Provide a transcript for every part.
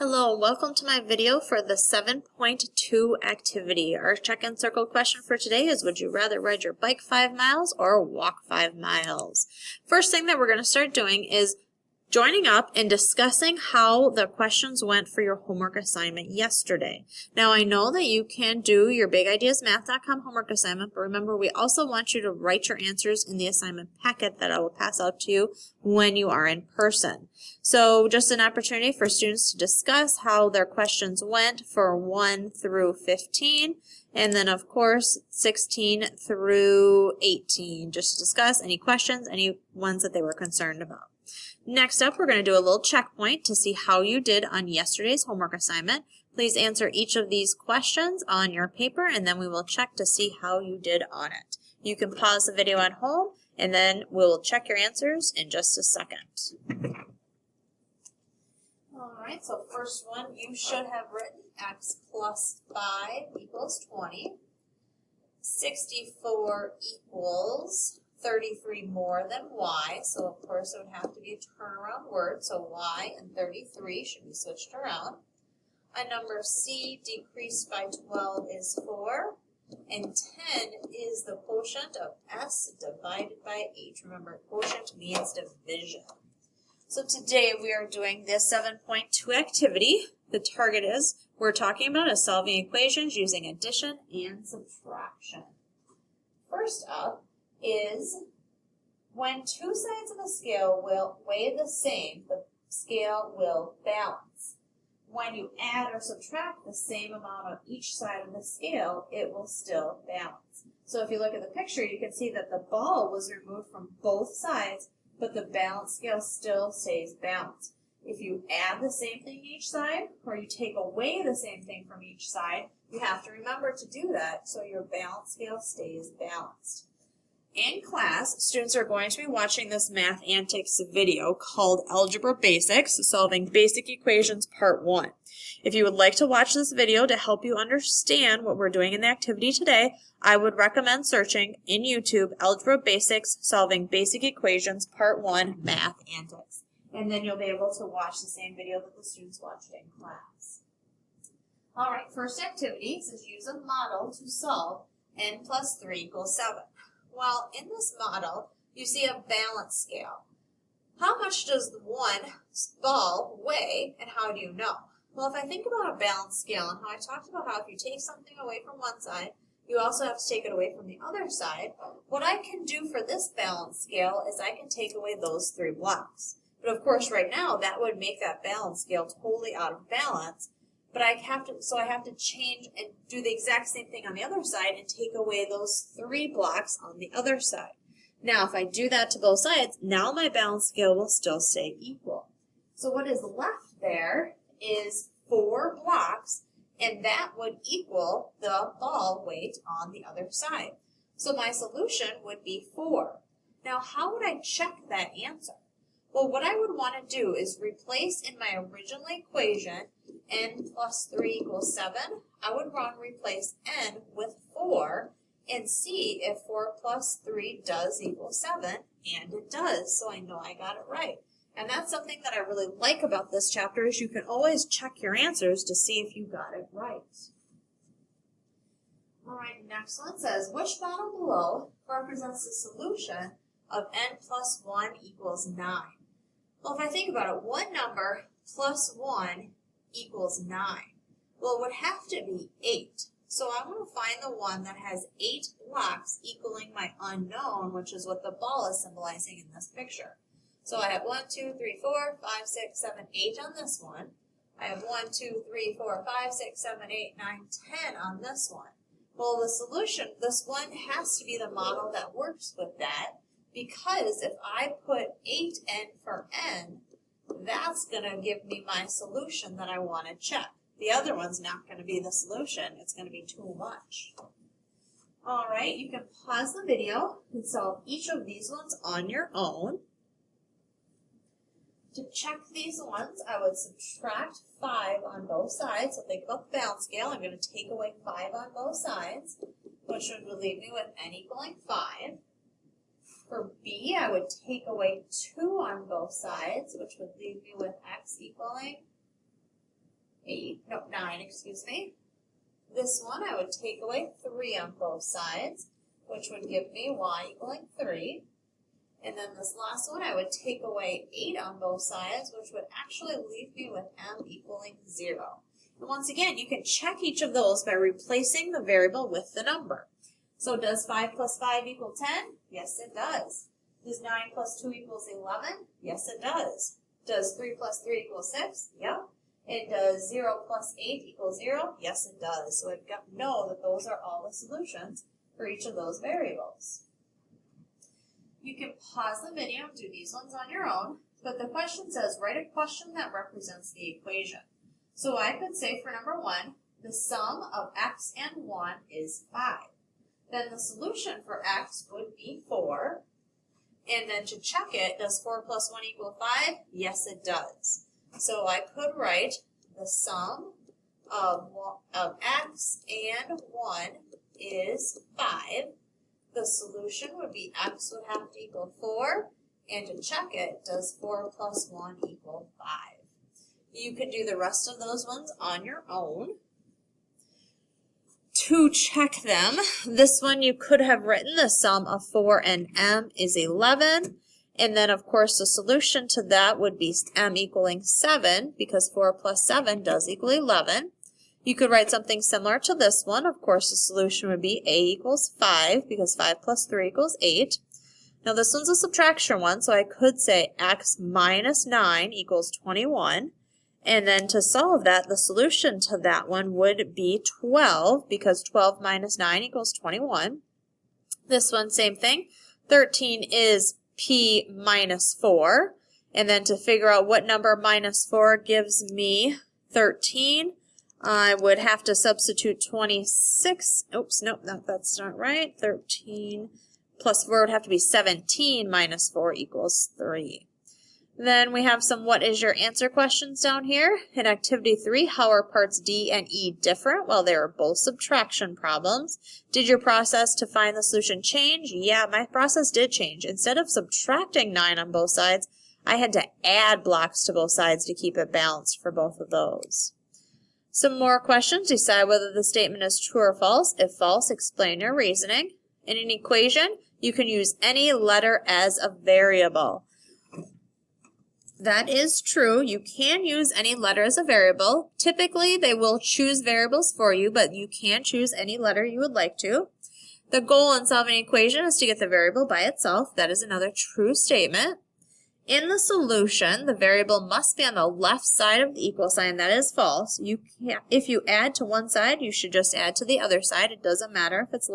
Hello, welcome to my video for the 7.2 activity. Our check and circle question for today is, would you rather ride your bike 5 miles or walk 5 miles? First thing that we're going to start doing is joining up and discussing how the questions went for your homework assignment yesterday. Now, I know that you can do your bigideasmath.com homework assignment, but remember, we also want you to write your answers in the assignment packet that I will pass out to you when you are in person. So just an opportunity for students to discuss how their questions went for 1 through 15, and then of course 16 through 18. Just discuss any questions, any ones that they were concerned about. Next up, we're going to do a little checkpoint to see how you did on yesterday's homework assignment. Please answer each of these questions on your paper, and then we will check to see how you did on it. You can pause the video at home, and then we'll check your answers in just a second. Alright, so first one, you should have written x plus 5 equals 20. 64 equals 33 more than y, so of course it would have to be a turnaround word, so y and 33 should be switched around. A number c decreased by 12 is 4, and 10 is the quotient of s divided by h. Remember, quotient means division. So today we are doing this 7.2 activity. The target is, we're talking about is solving equations using addition and subtraction. First up is when two sides of a scale will weigh the same, the scale will balance. When you add or subtract the same amount on each side of the scale, it will still balance. So if you look at the picture, you can see that the ball was removed from both sides, but the balance scale still stays balanced. If you add the same thing each side, or you take away the same thing from each side, you have to remember to do that so your balance scale stays balanced. In class, students are going to be watching this Math Antics video called Algebra Basics, Solving Basic Equations Part 1. If you would like to watch this video to help you understand what we're doing in the activity today, I would recommend searching in YouTube Algebra Basics, Solving Basic Equations Part 1 Math Antics. And then you'll be able to watch the same video that the students watched in class. Alright, first activity says use a model to solve n plus 3 equals 7. Well, in this model, you see a balance scale. How much does one ball weigh, and how do you know? Well, if I think about a balance scale and how I talked about how if you take something away from one side, you also have to take it away from the other side, what I can do for this balance scale is I can take away those 3 blocks. But of course, right now, that would make that balance scale totally out of balance. But I have to change and do the exact same thing on the other side and take away those 3 blocks on the other side. Now, if I do that to both sides, now my balance scale will still stay equal. So what is left there is 4 blocks, and that would equal the ball weight on the other side. So my solution would be 4. Now, how would I check that answer? Well, what I would want to do is replace in my original equation n plus 3 equals 7. I would replace n with 4 and see if 4 plus 3 does equal 7, and it does, so I know I got it right. And that's something that I really like about this chapter is you can always check your answers to see if you got it right. Alright, next one says, which model below represents the solution of n plus 1 equals 9? Well, if I think about it, one number plus 1 equals 9. Well, it would have to be 8. So I want to find the one that has 8 blocks equaling my unknown, which is what the ball is symbolizing in this picture. So I have 1, 2, 3, 4, 5, 6, 7, 8 on this one. I have 1, 2, 3, 4, 5, 6, 7, 8, 9, 10 on this one. Well, the solution, this one has to be the model that works with that, because if I put 8n for n, that's going to give me my solution that I want to check. The other one's not going to be the solution. It's going to be too much. All right, you can pause the video and solve each of these ones on your own. To check these ones, I would subtract 5 on both sides. So think about the balance scale. I'm going to take away 5 on both sides, which would leave me with n equaling 5. For b, I would take away 2 on both sides, which would leave me with x equaling 9, excuse me. This one I would take away 3 on both sides, which would give me y equaling 3. And then this last one I would take away 8 on both sides, which would actually leave me with m equaling 0. And once again, you can check each of those by replacing the variable with the number. So does 5 plus 5 equal 10? Yes, it does. Does 9 plus 2 equals 11? Yes, it does. Does 3 plus 3 equal 6? Yep. And does 0 plus 8 equal 0? Yes, it does. So I've got to know that those are all the solutions for each of those variables. You can pause the video and do these ones on your own, but the question says, write a question that represents the equation. So I could say for number 1, the sum of x and 1 is 5. Then the solution for x would be 4. And then to check it, does 4 plus 1 equal 5? Yes, it does. So I could write the sum of x and 1 is 5. The solution would be x would have to equal 4. And to check it, does 4 plus 1 equal 5? You can do the rest of those ones on your own. To check them, this one you could have written the sum of 4 and m is 11. And then, of course, the solution to that would be m equaling 7, because 4 plus 7 does equal 11. You could write something similar to this one. Of course, the solution would be a equals 5, because 5 plus 3 equals 8. Now, this one's a subtraction one, so I could say x minus 9 equals 21. And then to solve that, the solution to that one would be 12, because 12 minus 9 equals 21. This one, same thing. 13 is p minus 4. And then to figure out what number minus 4 gives me 13, I would have to substitute 26. Oops, nope, that's not right. 13 plus 4 would have to be 17 minus 4 equals 3. Then we have some what is your answer questions down here. In activity 3, how are parts D and E different? Well, they are both subtraction problems. Did your process to find the solution change? Yeah, my process did change. Instead of subtracting 9 on both sides, I had to add blocks to both sides to keep it balanced for both of those. Some more questions. Decide whether the statement is true or false. If false, explain your reasoning. In an equation, you can use any letter as a variable. That is true. You can use any letter as a variable. Typically, they will choose variables for you, but you can choose any letter you would like to. The goal in solving an equation is to get the variable by itself. That is another true statement. In the solution, the variable must be on the left side of the equal sign. That is false. If you add to one side, you should just add to the other side. It doesn't matter if it's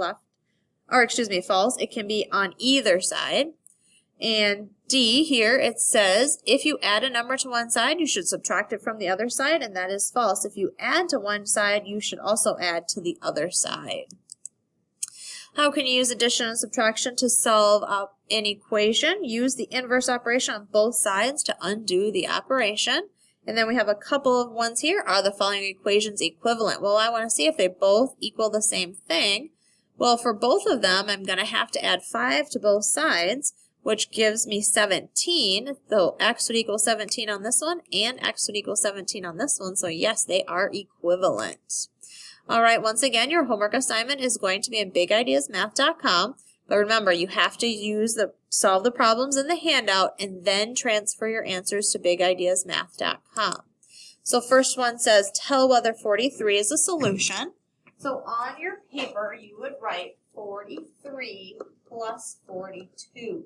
false. It can be on either side. And D here, it says, if you add a number to one side, you should subtract it from the other side, and that is false. If you add to one side, you should also add to the other side. How can you use addition and subtraction to solve an equation? Use the inverse operation on both sides to undo the operation. And then we have a couple of ones here. Are the following equations equivalent? Well, I want to see if they both equal the same thing. Well, for both of them, I'm going to have to add 5 to both sides, which gives me 17, though x would equal 17 on this one, and x would equal 17 on this one, so yes, they are equivalent. All right, once again, your homework assignment is going to be in bigideasmath.com, but remember, you have to solve the problems in the handout and then transfer your answers to bigideasmath.com. So first one says, tell whether 43 is a solution. So on your paper, you would write 43 plus 42.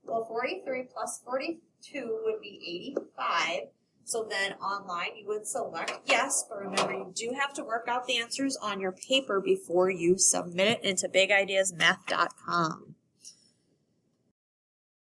Well, 43 plus 42 would be 85. So then online you would select yes, but remember you do have to work out the answers on your paper before you submit it into bigideasmath.com.